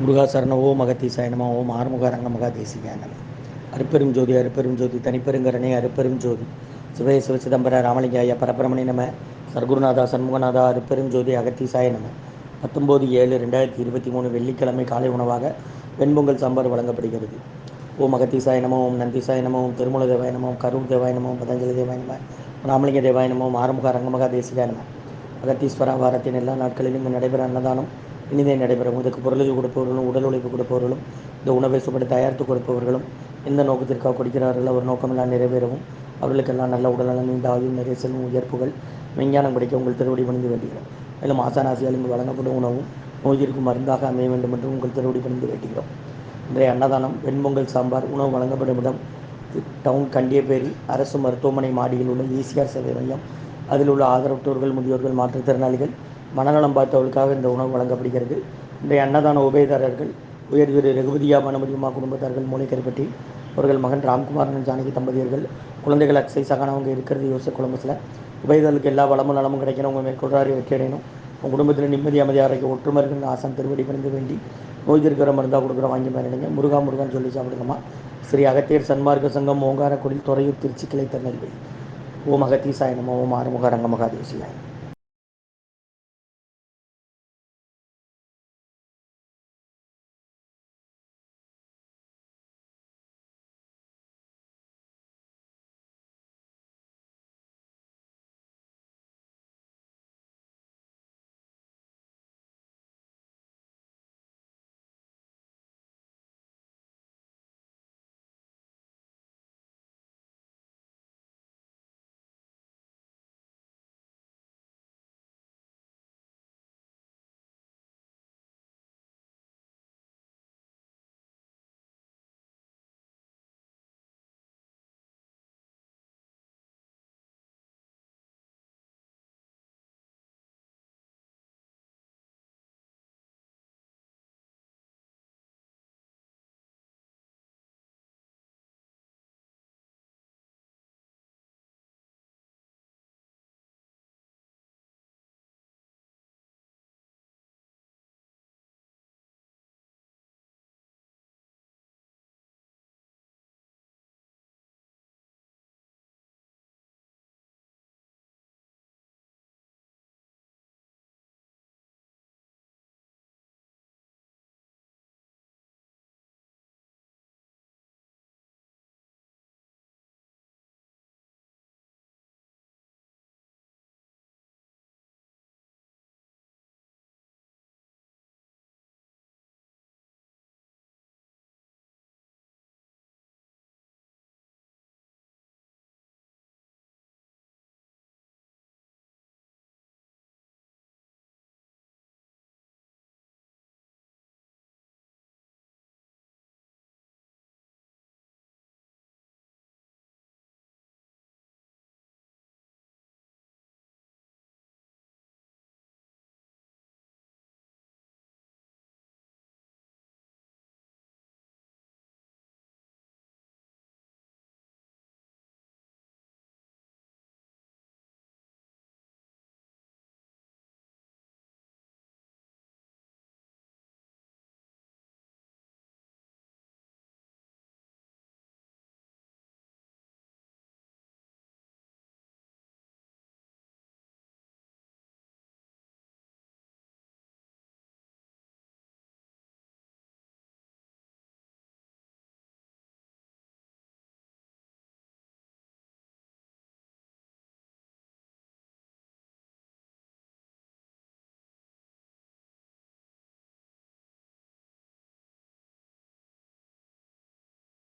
முருகா சரண ஓம் அகத்தீசாய நம ஓம் ஆறுமுக அரங்க மகாதேசிகாய நம. அருப்பெரும் ஜோதி அருப்பெரும் ஜோதி தனிப்பெருங்கரணை அருப்பெரும் ஜோதி சிவய சிவசிதம்பர ராமலிங்காய பரபிரமணி நம. சர்க்குருநாதா சண்முகநாதா அருப்பெரும் ஜோதி அகத்தீசாய நம. 19/7/2023 வெள்ளிக்கிழமை காலை உணவாக வெண்பொங்கல் சாம்பார் வழங்கப்படுகிறது. ஓம் அகத்தீசாய நம ஓம் நந்தீசாய நம ஓம் திருமூல தேவாய நம ஓம் கரூர் தேவாய நம ஓம் பதஞ்சலி தேவாய நம ராமலிங்க தேவாய நம ஓம் ஆறுமுக அரங்கமகா தேசிகாய நம. அகத்தீஸ்வரா வாரத்தின் எல்லா நாட்களிலும் நடைபெற அன்னதானம் இனிதே நடைபெறும். இதுக்கு பொருளுக்கு கொடுப்பவர்களும் உடல் உழைப்பு கொடுப்பவர்களும் இந்த உணவை சுப்படி தயாரித்து கொடுப்பவர்களும் எந்த நோக்கத்திற்காக கொடுக்கிறார்கள் அவர் நோக்கமெல்லாம் நிறைவேறவும் அவர்களுக்கெல்லாம் நல்ல உடல்நலம் நீண்ட ஆயுள் நிறைய செல்வம் உயர்ப்புகள் விஞ்ஞானம் படிக்க உங்கள் திருவடி பணிந்து வேண்டுகிறோம். மேலும் ஆசானாசியால் இங்கு வழங்கப்படும் உணவும் நோயிற்கு மருந்தாக அமைய வேண்டும் என்று உங்கள் திருவடி பணிந்து வேண்டுகிறோம். இன்றைய அன்னதானம் வெண்பொங்கல் சாம்பார். உணவு வழங்கப்படும் இடம் டவுன் கண்டியப்பேரி அரசு மருத்துவமனை மாடியில் உள்ள ஈசிஆர் சேவை மையம். அதில் உள்ள ஆதரவற்றோர்கள் முதியோர்கள் மாற்றுத்திறனாளிகள் மனநலம் பார்த்தவர்களுக்காக இந்த உணவு வழங்கப்படுகிறது. இன்றைய அன்னதான உபயதாரர்கள் உயர் திரு ரகுபதியா மனமதியம்மா குடும்பத்தார்கள் மூளைக்கரைப்பட்டி அவர்கள் மகன் ராம்குமாரன் ஜானகி தம்பதியர்கள் குழந்தைகள் அக்ஷய் சகானா அவங்க இருக்கிறது யோசிச்ச கொலம்பஸில். உபயதாரர்களுக்கு எல்லா வளமும் நலமும் கிடைக்கணும். உங்கள் மேற்கொள்றாரு வெற்றி அடையணும். உங்கள் குடும்பத்தில் நிம்மதி அமைதி ஆரோக்கிய ஒற்றுமை இருக்கிற ஆசான் திருவடி பணிந்து வேண்டி நோய் இருக்கிற மருந்தாக கொடுக்குற வாங்கி மேலிடுங்க. முருகா முருகான்னு சொல்லி சாப்பிடுங்கம்மா. ஸ்ரீ அகத்தியர் சன்மார்க்க சங்கம் ஓங்காரக்குடில் துறையூர் திருச்சி கிளை திருநெல்வேலி. ஓம் அகத்தீசாய நம ஓம் ஆறுமுக அரங்க மகாதேசியாய.